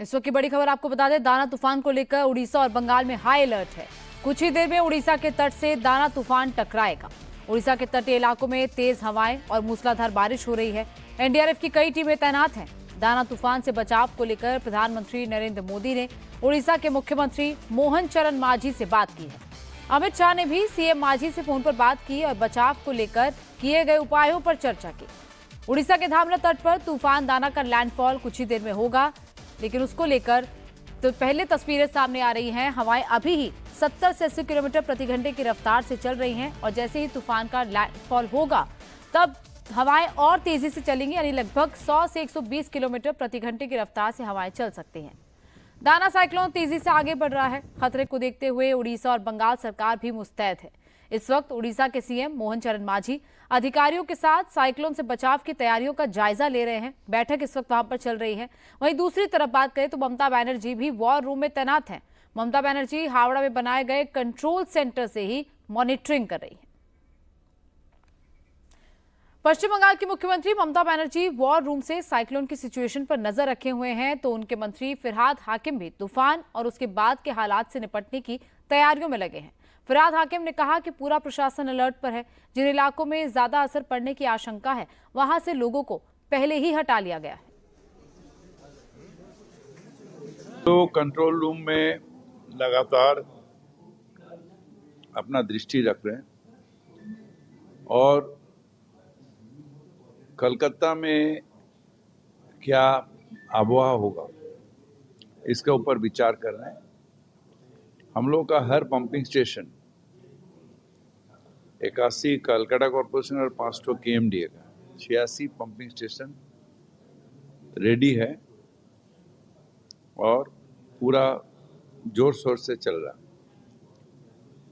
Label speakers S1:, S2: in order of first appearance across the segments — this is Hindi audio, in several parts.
S1: इस वक्त की बड़ी खबर आपको बता दें, दाना तूफान को लेकर उड़ीसा और बंगाल में हाई अलर्ट है। कुछ ही देर में उड़ीसा के तट से दाना तूफान टकराएगा। उड़ीसा के तटीय इलाकों में तेज हवाएं और मूसलाधार बारिश हो रही है। एनडीआरएफ की कई टीमें तैनात हैं। दाना तूफान से बचाव को लेकर प्रधानमंत्री नरेंद्र मोदी ने उड़ीसा के मुख्यमंत्री मोहन चरण मांझी से बात की है। अमित शाह ने भी सीएम मांझी से फोन पर बात की और बचाव को लेकर किए गए उपायों पर चर्चा की। उड़ीसा के धामरा तट पर तूफान दाना का लैंडफॉल कुछ ही देर में होगा, लेकिन उसको लेकर तो पहले तस्वीरें सामने आ रही हैं। हवाएं अभी ही 70 से 80 किलोमीटर प्रति घंटे की रफ्तार से चल रही हैं और जैसे ही तूफान का लैंडफॉल होगा तब हवाएं और तेजी से चलेंगी, यानी लगभग 100 से 120 किलोमीटर प्रति घंटे की रफ्तार से हवाएं चल सकती हैं। दाना साइक्लोन तेजी से आगे बढ़ रहा है। खतरे को देखते हुए उड़ीसा और बंगाल सरकार भी मुस्तैद है। इस वक्त उड़ीसा के सीएम मोहन चरण मांझी अधिकारियों के साथ साइक्लोन से बचाव की तैयारियों का जायजा ले रहे हैं। बैठक इस वक्त वहां पर चल रही है। वहीं दूसरी तरफ बात करें तो ममता बनर्जी भी वॉर रूम में तैनात हैं। ममता बनर्जी हावड़ा में बनाए गए कंट्रोल सेंटर से ही मॉनिटरिंग कर रही है। पश्चिम बंगाल की मुख्यमंत्री ममता बनर्जी वॉर रूम से साइक्लोन की सिचुएशन पर नजर रखे हुए हैं, तो उनके मंत्री फिरहाद हाकिम भी तूफान और उसके बाद के हालात से निपटने की तैयारियों में लगे हैं। फिरहाद हाकिम ने कहा कि पूरा प्रशासन अलर्ट पर है। जिन इलाकों में ज्यादा असर पड़ने की आशंका है वहां से लोगों को पहले ही हटा लिया गया है।
S2: तो कंट्रोल रूम में लगातार अपना दृष्टि रख रहे हैं और कलकत्ता में क्या आबोहवा होगा इसके ऊपर विचार कर रहे हैं। हम लोग का हर पंपिंग स्टेशन 81 कलकत्ता कॉरपोरेशन और 5 KMDA का 86 पंपिंग स्टेशन रेडी है और पूरा जोर शोर से चल रहा है।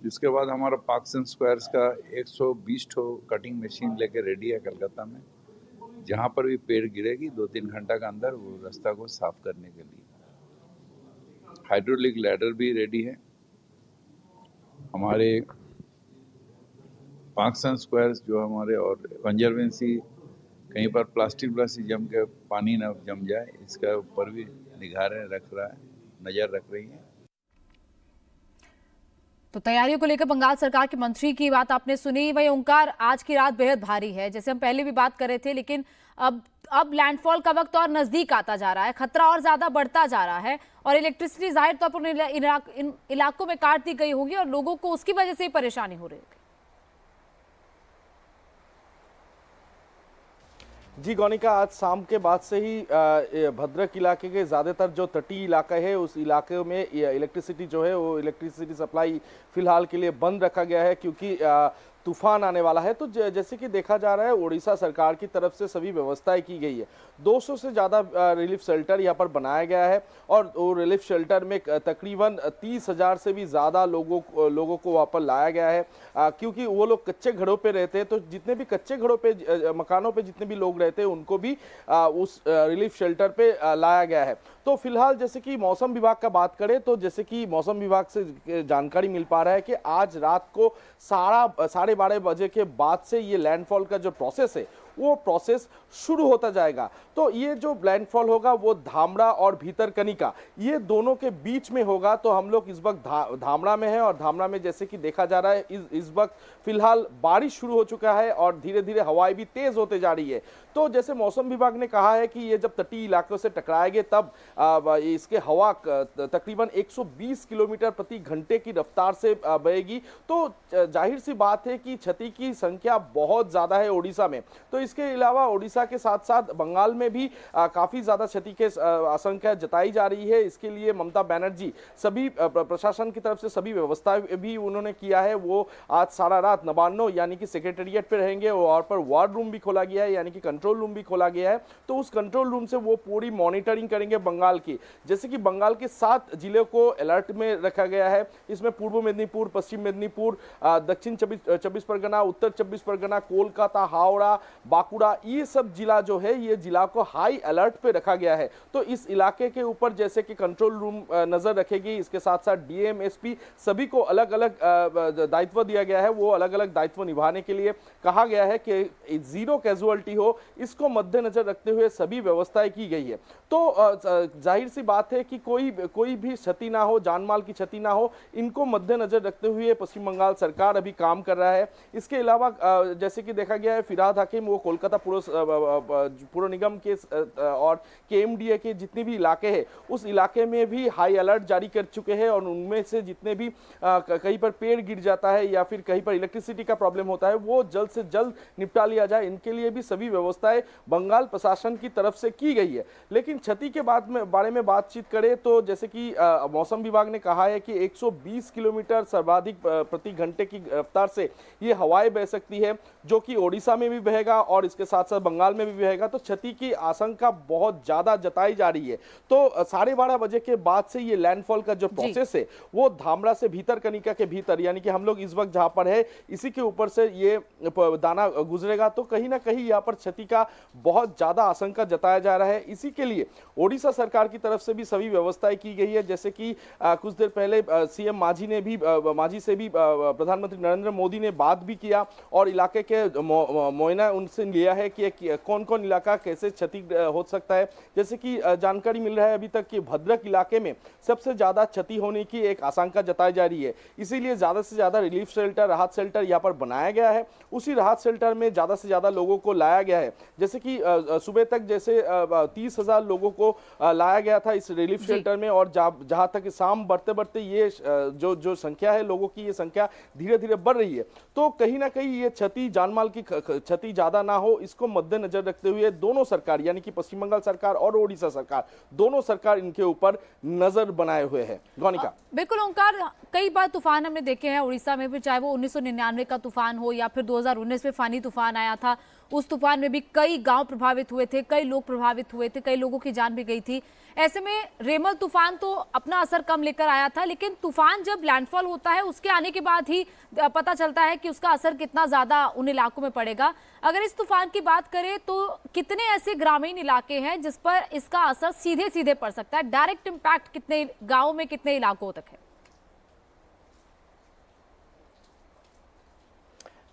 S2: इसके बाद हमारा पार्क्स एंड स्क्वायर्स का 120 कटिंग मशीन लेके रेडी है कलकत्ता में। जहां पर भी पेड़ गिरेगी 2-3 घंटा के अंदर वो रास्ता को साफ करने के लिए। हाइड्रोलिक लैडर भी रेडी है। हमारे पार्क्स एंड स्क्वायर्स जो हमारे और कंजर्वेंसी कहीं पर प्लास्टिक जम के पानी न जम जाए इसका ऊपर भी निगाह नजर रख रही है।
S1: तो तैयारियों को लेकर बंगाल सरकार के मंत्री की बात आपने सुनी। वही ओंकार, आज की रात बेहद भारी है, जैसे हम पहले भी बात कर रहे थे, लेकिन अब लैंडफॉल का वक्त और नजदीक आता जा रहा है, खतरा और ज्यादा बढ़ता जा रहा है और इलेक्ट्रिसिटी जाहिर तौर पर इन इलाकों में काट दी गई होगी और लोगों को उसकी वजह से ही परेशानी हो रही होगी।
S3: जी गौनिका, आज शाम के बाद से ही भद्रक इलाके के ज़्यादातर जो तटीय इलाका है उस इलाके में इलेक्ट्रिसिटी जो है वो इलेक्ट्रिसिटी सप्लाई फिलहाल के लिए बंद रखा गया है, क्योंकि तूफान आने वाला है। तो जैसे कि देखा जा रहा है उड़ीसा सरकार की तरफ से सभी व्यवस्थाएं की गई है। 200 से ज़्यादा रिलीफ शेल्टर यहाँ पर बनाया गया है और वो रिलीफ शेल्टर में तकरीबन 30,000 से भी ज़्यादा लोगों को वहाँ पर लाया गया है, क्योंकि वो लोग कच्चे घरों पे रहते हैं। तो जितने भी कच्चे घरों पे मकानों पे जितने भी लोग रहते हैं उनको भी उस रिलीफ शेल्टर पे लाया गया है। तो फिलहाल जैसे कि मौसम विभाग का बात करें तो जैसे कि मौसम विभाग से जानकारी मिल पा रहा है कि आज रात को 12:30 बजे के बाद से ये लैंडफॉल का जो प्रोसेस है वो प्रोसेस शुरू होता जाएगा। तो ये जो लैंडफॉल होगा वो धामरा और भीतरकनिका ये दोनों के बीच में होगा। तो हम लोग इस वक्त धामरा में हैं और धामरा में जैसे कि देखा जा रहा है इस वक्त फिलहाल बारिश शुरू हो चुका है और धीरे धीरे हवाएं भी तेज होते जा रही है। तो जैसे मौसम विभाग ने कहा है कि ये जब तटीय इलाकों से टकराएंगे तब इसके हवा तकरीबन 120 किलोमीटर प्रति घंटे की रफ्तार से बहेगी। तो जाहिर सी बात है कि क्षति की संख्या बहुत ज्यादा है उड़ीसा में। तो इसके अलावा उड़ीसा के साथ साथ बंगाल में भी काफी ज्यादा क्षति के आशंका जताई जा रही है। इसके लिए ममता बनर्जी सभी प्रशासन की तरफ से सभी व्यवस्था भी उन्होंने किया है। वो आज सारा रात नवान्नो यानी कि सेक्रेटेरिएट पे रहेंगे और पर वार रूम भी खोला गया है, यानी कि कंट्रोल रूम भी खोला गया है। तो उस कंट्रोल रूम से वो पूरी मॉनिटरिंग करेंगे बंगाल की। जैसे कि बंगाल के 7 जिले को अलर्ट में रखा गया है। इसमें पूर्व मेदिनीपुर, पश्चिम मेदिनीपुर, दक्षिण 24 परगना, उत्तर 24 परगना, कोलकाता, हावड़ा, बांकुड़ा, ये सब जिला जो है ये जिला को हाई अलर्ट पे रखा गया है। तो इस इलाके के ऊपर जैसे कि कंट्रोल रूम नजर रखेगी, इसके साथ साथ डीएम, एसपी सभी को अलग अलग दायित्व दिया गया है। वो अलग अलग दायित्व निभाने के लिए कहा गया है कि जीरो कैजुअलिटी हो, इसको मद्देनजर रखते हुए सभी व्यवस्थाएं की गई है। तो जाहिर सी बात है कि कोई भी क्षति ना हो, जानमाल की क्षति ना हो, इनको मद्देनजर रखते हुए पश्चिम बंगाल सरकार अभी काम कर रहा है। इसके अलावा जैसे कि देखा गया है, फिरहाद हकीम वो कोलकाता पुर निगम के और केएमडीए के जितने भी इलाके हैं उस इलाके में भी हाई अलर्ट जारी कर चुके हैं, और उनमें से जितने भी कहीं पर पेड़ गिर जाता है या फिर कहीं पर इलेक्ट्रिसिटी का प्रॉब्लम होता है वो जल्द से जल्द निपटा लिया जाए, इनके लिए भी सभी व्यवस्थाएं बंगाल प्रशासन की तरफ से की गई है। लेकिन क्षति के बारे में बातचीत करें तो जैसे कि मौसम विभाग ने कहा है कि 120 किलोमीटर सर्वाधिक प्रति घंटे की रफ्तार से ये हवाएं बह सकती है, जो कि ओडिशा में भी बहेगा और इसके साथ साथ बंगाल में भी बहेगा। तो क्षति की आशंका बहुत ज्यादा जताई जा रही है। तो 12:30 बजे के बाद से ये लैंडफॉल का जो प्रोसेस है वो धामरा से भीतरकनिका के भीतर, यानी कि हम लोग इस वक्त जहां पर है इसी के ऊपर से ये दाना गुजरेगा। तो कहीं ना कहीं यहाँ पर क्षति का बहुत ज्यादा आशंका जताया जा रहा है। इसी के लिए ओडिशा सरकार की तरफ से भी सभी व्यवस्थाएं की गई है। जैसे कि कुछ देर पहले सीएम मांझी से भी प्रधानमंत्री नरेंद्र मोदी ने बात भी किया और इलाके के मुआयना उनसे लिया है कि कौन कौन इलाका कैसे क्षति हो सकता है। जैसे कि जानकारी मिल रहा है अभी तक कि भद्रक इलाके में सबसे ज्यादा क्षति होने की एक आशंका जताई जा रही है, इसीलिए ज्यादा से ज्यादा रिलीफ शेल्टर, राहत शेल्टर यहाँ पर बनाया गया है। उसी राहत शेल्टर में ज्यादा से ज्यादा लोगों को लाया गया है। जैसे कि सुबह तक जैसे 30,000 लोगों को लाया गया था इस रिलीफ शेल्टर में, और जहां तक शाम बढ़ते बढ़ते ये जो संख्या है लोगों की, ये संख्या धीरे धीरे बढ़ रही है। तो कहीं ना कहीं ये क्षति, जानमाल की क्षति ज्यादा ना हो, इसको मद्देनजर रखते हुए दोनों सरकार यानी कि पश्चिम बंगाल सरकार और ओडिशा सरकार, दोनों सरकार इनके ऊपर नजर बनाए हुए है। गौनिका।
S1: बिल्कुल ओंकार, कई बार तूफान हमने देखे हैं उड़ीसा में भी, चाहे वो 1999 का तूफान हो या फिर 2019 में फानी तूफान आया था। उस तूफान में भी कई गांव प्रभावित हुए थे, कई लोग प्रभावित हुए थे, कई लोगों की जान भी गई थी। ऐसे में रेमल तूफान तो अपना असर कम लेकर आया था, लेकिन तूफान जब लैंडफॉल होता है उसके आने के बाद ही पता चलता है कि उसका असर कितना ज्यादा उन इलाकों में पड़ेगा। अगर इस तूफान की बात करें तो कितने ऐसे ग्रामीण इलाके हैं जिस पर इसका असर सीधे सीधे पड़ सकता है? डायरेक्ट इम्पैक्ट कितने गाँव में, कितने इलाकों तक है?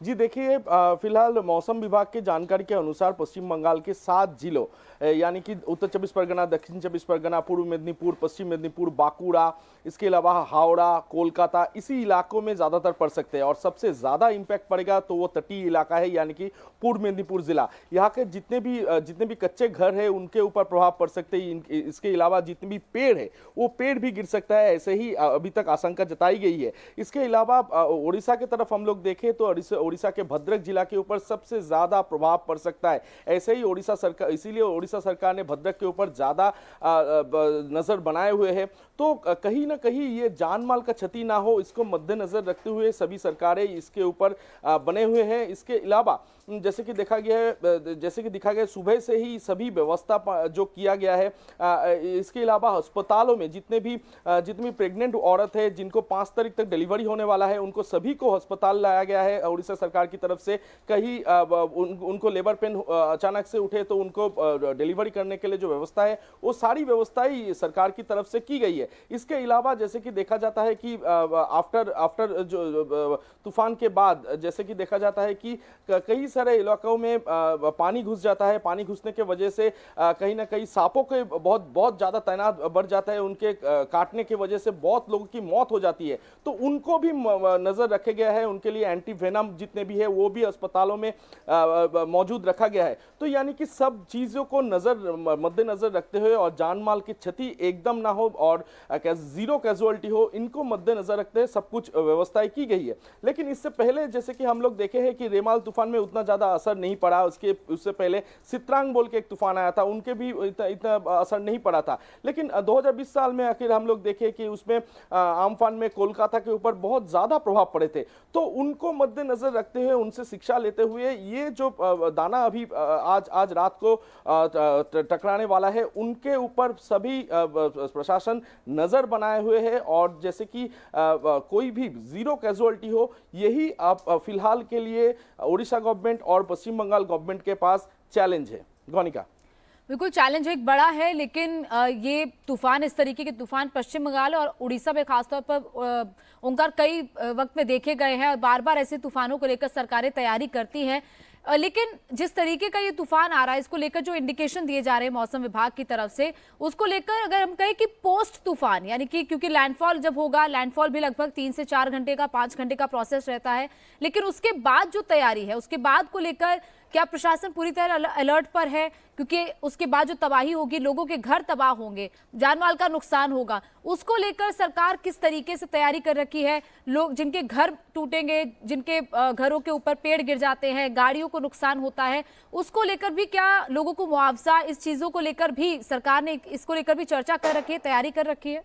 S3: जी देखिए, फिलहाल मौसम विभाग की जानकारी के अनुसार पश्चिम बंगाल के 7 जिलों यानी कि उत्तर 24 परगना, दक्षिण 24 परगना, पूर्व मेदिनीपुर, पश्चिम मेदिनीपुर, बांकुड़ा, इसके अलावा हावड़ा, कोलकाता, इसी इलाकों में ज्यादातर पड़ सकते हैं। और सबसे ज्यादा इंपैक्ट पड़ेगा तो वो तटीय इलाका है यानी कि पूर्व मेदिनीपुर जिला। यहाँ के जितने भी कच्चे घर है उनके ऊपर प्रभाव पड़ सकते हैं। इसके अलावा जितने भी पेड़ है वो पेड़ भी गिर सकता है, ऐसे ही अभी तक आशंका जताई गई है। इसके अलावा ओडिशा की तरफ हम लोग देखें तो ओडिशा के भद्रक जिला के ऊपर सबसे ज्यादा प्रभाव पड़ सकता है। ऐसे ही ओडिशा सरकार, इसीलिए ओडिशा सरकार ने भद्रक के ऊपर ज्यादा नजर बनाए हुए है। तो कहीं ना कहीं ये जानमाल का क्षति ना हो, इसको मद्देनजर रखते हुए सभी सरकारें इसके ऊपर बने हुए हैं। इसके अलावा जैसे कि दिखा गया सुबह से ही सभी व्यवस्था जो किया गया है। इसके अलावा अस्पतालों में जितनी भी प्रेग्नेंट औरत है जिनको 5 तारीख तक डिलीवरी होने वाला है, उनको सभी को अस्पताल लाया गया है उड़ीसा सरकार की तरफ से। कहीं उनको लेबर पेन अचानक से उठे तो उनको डिलीवरी करने के लिए जो व्यवस्था है वो सारी व्यवस्थाएं सरकार की तरफ से की गई है। इसके अलावा जैसे कि देखा जाता है कि आफ्टर जो तूफान के बाद जैसे कि देखा जाता है कि कई सारे इलाकों में पानी घुस जाता है। पानी घुसने के वजह से कहीं ना कहीं सांपों के बहुत ज्यादा तैनात बढ़ जाता है, उनके काटने की वजह से बहुत लोगों की मौत हो जाती है। तो उनको भी नजर रखे गया है, उनके लिए एंटी वेनम जितने भी है वो भी अस्पतालों में मौजूद रखा गया है। तो यानी कि सब चीजों को मद्देनजर रखते हुए और जानमाल की क्षति एकदम ना हो और जीरो कैजुअलिटी हो, इनको मद्देनजर रखते हुए सब कुछ व्यवस्थाएं की गई है। लेकिन इससे पहले जैसे कि हम लोग देखे हैं कि रेमाल तूफान में उतना ज्यादा असर नहीं पड़ा। उससे पहले सित्रांग बोल के एक तूफान आया था, उनके भी इतना असर नहीं पड़ा था। लेकिन 2020 साल में आखिर हम लोग देखे कि उसमें आम्फान में कोलकाता के ऊपर बहुत ज्यादा प्रभाव पड़े थे। तो उनको मद्देनजर रखते हुए, उनसे शिक्षा लेते हुए ये जो दाना अभी आज रात को टकराने वाला है, उनके ऊपर सभी प्रशासन नजर बनाए हुए है और जैसे कि कोई भी जीरो कैजुअलिटी हो, यही फिलहाल के लिए उड़ीसा गवर्नमेंट और पश्चिम बंगाल गवर्नमेंट के पास चैलेंज है। गौनिका,
S1: बिल्कुल चैलेंज एक बड़ा है, लेकिन ये तूफान, इस तरीके के तूफान पश्चिम बंगाल और उड़ीसा में खासतौर पर ओंकार कई वक्त में देखे गए हैं और बार बार ऐसे तूफानों को लेकर सरकारें तैयारी करती हैं। लेकिन जिस तरीके का ये तूफान आ रहा है, इसको लेकर जो इंडिकेशन दिए जा रहे हैं मौसम विभाग की तरफ से, उसको लेकर अगर हम कहें कि पोस्ट तूफान, यानी कि क्योंकि लैंडफॉल जब होगा, लैंडफॉल भी लगभग 3 से 4 घंटे का, 5 घंटे का प्रोसेस रहता है, लेकिन उसके बाद जो तैयारी है, उसके बाद को लेकर क्या प्रशासन पूरी तरह अलर्ट पर है? क्योंकि उसके बाद जो तबाही होगी, लोगों के घर तबाह होंगे, जान माल का नुकसान होगा, उसको लेकर सरकार किस तरीके से तैयारी कर रखी है? लोग जिनके घर टूटेंगे, जिनके घरों के ऊपर पेड़ गिर जाते हैं, गाड़ियों को नुकसान होता है, उसको लेकर भी क्या लोगों को मुआवजा, इस चीजों को लेकर भी सरकार ने इसको लेकर भी चर्चा कर रखी है, तैयारी कर रखी है?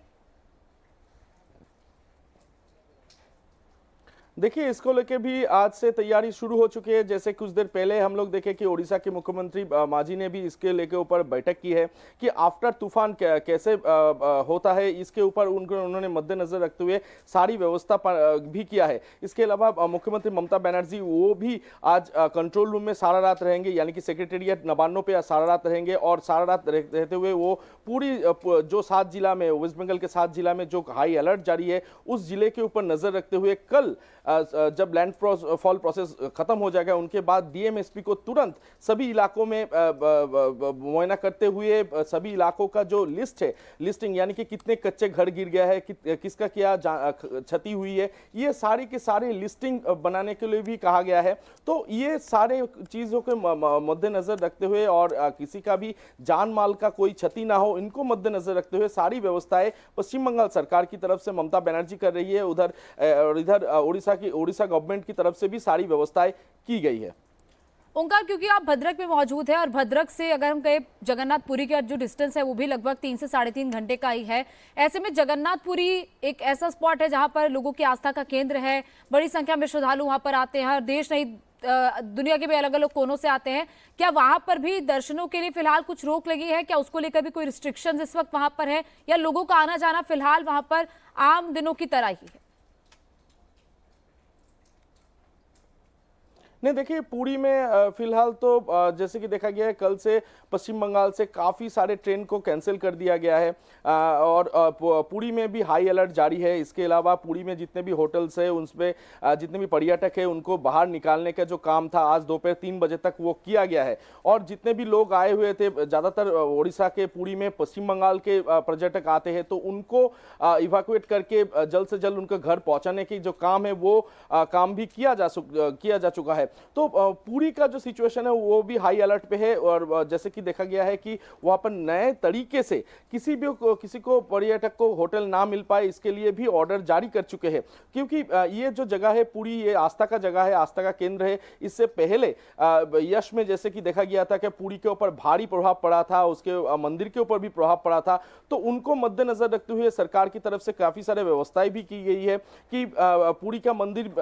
S3: देखिए, इसको लेके भी आज से तैयारी शुरू हो चुकी है। जैसे कुछ देर पहले हम लोग देखे कि ओडिशा के मुख्यमंत्री मांझी ने भी इसके लेके ऊपर बैठक की है कि आफ्टर तूफान कैसे होता है, इसके ऊपर उन्होंने मद्देनजर रखते हुए सारी व्यवस्था भी किया है। इसके अलावा मुख्यमंत्री ममता बनर्जी वो भी आज कंट्रोल रूम में सारा रात रहेंगे, यानी कि सेक्रेटेरिएट नवान्नों पे सारा रात रहेंगे और सारा रात रहते हुए वो पूरी जो 7 जिला में, वेस्ट बंगाल के 7 जिला में जो हाई अलर्ट जारी है, उस जिले के ऊपर नजर रखते हुए कल जब लैंडफॉल प्रोसेस खत्म हो जाएगा, उनके बाद डीएमएसपी को तुरंत सभी इलाकों में मुआयना करते हुए सभी इलाकों का जो लिस्टिंग यानी कि कितने कच्चे घर गिर गया है, किसका क्या क्षति हुई है, ये सारी के सारे लिस्टिंग बनाने के लिए भी कहा गया है। तो ये सारे चीजों के मद्देनजर रखते हुए और किसी का भी जान माल का कोई क्षति ना हो, इनको मद्देनजर रखते हुए सारी व्यवस्थाएं पश्चिम बंगाल सरकार की तरफ से ममता बनर्जी कर रही है। इधर उड़ीसा गवर्नमेंट की तरफ से भी सारी व्यवस्थाएं की गई है।
S1: ओंकार, क्योंकि आप भद्रक में मौजूद है और भद्रक से अगर हम कहें जगन्नाथपुरी का जो डिस्टेंस है वो भी लगभग 3 से 3.5 घंटे का ही है। ऐसे में जगन्नाथपुरी एक ऐसा स्पॉट है जहां पर लोगों की आस्था का केंद्र है, बड़ी संख्या में श्रद्धालु वहां पर आते हैं और देश नहीं दुनिया के भी अलग अलग कोनों से आते हैं। क्या वहां पर भी दर्शनों के लिए फिलहाल कुछ रोक लगी है? क्या उसको लेकर भी कोई रिस्ट्रिक्शंस इस वक्त वहां पर है, या लोगों का आना जाना फिलहाल वहां पर आम दिनों की तरह ही है?
S3: नहीं, देखिए, पुरी में फिलहाल तो जैसे कि देखा गया है, कल से पश्चिम बंगाल से काफ़ी सारे ट्रेन को कैंसिल कर दिया गया है और पुरी में भी हाई अलर्ट जारी है। इसके अलावा पुरी में जितने भी होटल्स है, उनमें जितने भी पर्यटक है, उनको बाहर निकालने का जो काम था आज दोपहर 3 बजे तक वो किया गया है। और जितने भी लोग आए हुए थे, ज़्यादातर उड़ीसा के पुरी में पश्चिम बंगाल के पर्यटक आते हैं, तो उनको इवैक्यूएट करके जल्द से जल्द उनके घर पहुँचाने की जो काम है वो काम भी किया जा चुका है। तो पूरी का जो सिचुएशन है वो भी हाई अलर्ट पे है और जैसे कि देखा गया है कि वहां पर नए तरीके से किसी को पर्यटक को होटल ना मिल पाए, इसके लिए भी ऑर्डर जारी कर चुके हैं। क्योंकि ये जो जगह है पूरी, ये आस्था का जगह है, आस्था का केंद्र है। इससे पहले यश में जैसे कि देखा गया था कि पूरी के ऊपर भारी प्रभाव पड़ा था, उसके मंदिर के ऊपर भी प्रभाव पड़ा था, तो उनको मद्देनजर रखते हुए सरकार की तरफ से काफी सारे व्यवस्थाएं भी की गई है कि पूरी का मंदिर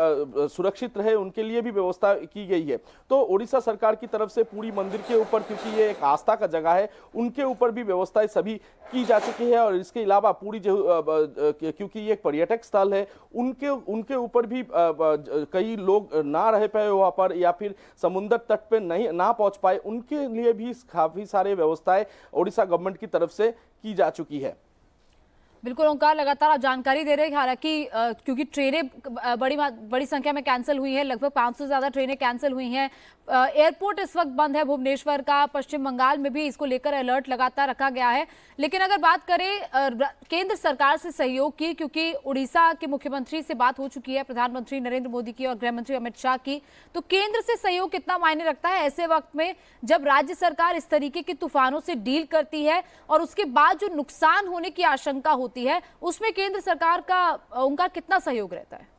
S3: सुरक्षित रहे, उनके लिए भी व्यवस्था की गई है। तो उड़ीसा सरकार की तरफ से पूरी मंदिर के ऊपर, क्योंकि ये एक आस्था का जगह है, उनके ऊपर भी व्यवस्थाएं सभी की जा चुकी है। और इसके अलावा पूरी जो क्योंकि ये एक पर्यटक स्थल है, उनके ऊपर भी कई लोग ना रह पाए वहां पर या फिर समुद्र तट पे नहीं ना पहुंच पाए, उनके लिए भी काफी सारे व्यवस्थाएं उड़ीसा गवर्नमेंट की तरफ से की जा चुकी है।
S1: बिल्कुल ओंकार, लगातार आप जानकारी दे रहे हैं। हालांकि क्योंकि ट्रेनें बड़ी संख्या में कैंसिल हुई हैं, लगभग 500 से ज्यादा ट्रेनें कैंसिल हुई हैं। एयरपोर्ट इस वक्त बंद है भुवनेश्वर का। पश्चिम बंगाल में भी इसको लेकर अलर्ट लगातार रखा गया है। लेकिन अगर बात करें केंद्र सरकार से सहयोग की, क्योंकि उड़ीसा के मुख्यमंत्री से बात हो चुकी है, प्रधानमंत्री नरेंद्र मोदी की और गृह मंत्री अमित शाह की, तो केंद्र से सहयोग कितना मायने रखता है ऐसे वक्त में जब राज्य सरकार इस तरीके के तूफानों से डील करती है और उसके बाद जो नुकसान होने की आशंका होती है, उसमें केंद्र सरकार का उनका कितना सहयोग रहता है?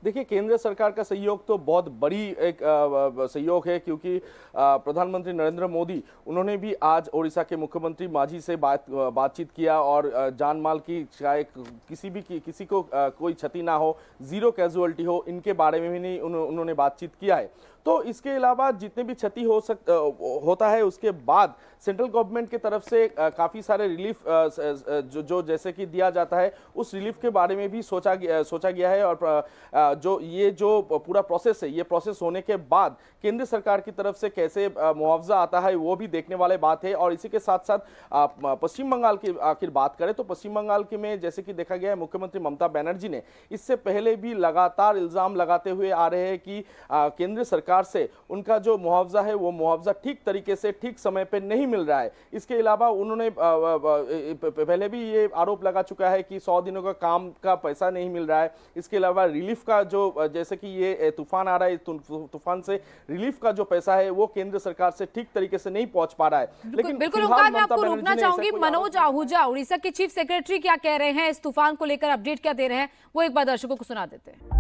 S3: देखिए, केंद्र सरकार का सहयोग तो बहुत बड़ी एक सहयोग है, क्योंकि प्रधानमंत्री नरेंद्र मोदी उन्होंने भी आज ओडिशा के मुख्यमंत्री माझी से बातचीत किया और जान माल की चाहे किसी को कोई क्षति ना हो, जीरो कैजुअलिटी हो, इनके बारे में भी नहीं उन्होंने बातचीत किया है। तो इसके अलावा जितने भी क्षति होता है, उसके बाद सेंट्रल गवर्नमेंट की तरफ से काफ़ी सारे रिलीफ जो जैसे कि दिया जाता है, उस रिलीफ के बारे में भी सोचा गया है। और जो पूरा प्रोसेस है, ये प्रोसेस होने के बाद केंद्र सरकार की तरफ से कैसे मुआवजा आता है, वो भी देखने वाले बात है। और इसी के साथ साथ पश्चिम बंगाल की आखिर बात करें तो पश्चिम बंगाल के में जैसे कि देखा गया है, मुख्यमंत्री ममता बनर्जी ने इससे पहले भी लगातार इल्जाम लगाते हुए आ रहे हैं कि केंद्र सरकार से उनका जो मुआवजा है, वो मुआवजा ठीक तरीके से ठीक समय पे नहीं मिल रहा है। इसके अलावा उन्होंने पहले भी ये आरोप लगा चुका है कि 100 दिनों का काम का पैसा नहीं मिल रहा है। इसके अलावा रिलीफ का जो जैसे कि ये तूफान आ रहा है, तूफान से रिलीफ का जो पैसा है वो केंद्र सरकार से ठीक तरीके से नहीं पहुंच पा रहा है।
S1: लेकिन बिल्कुल ओंकार, मैं आपको रोकना चाहूंगी। मनोज आहूजा, उड़ीसा के चीफ सेक्रेटरी, क्या कह रहे हैं इस तूफान को लेकर, अपडेट क्या दे रहे हैं, वो एक बार दर्शकों को सुना देते हैं।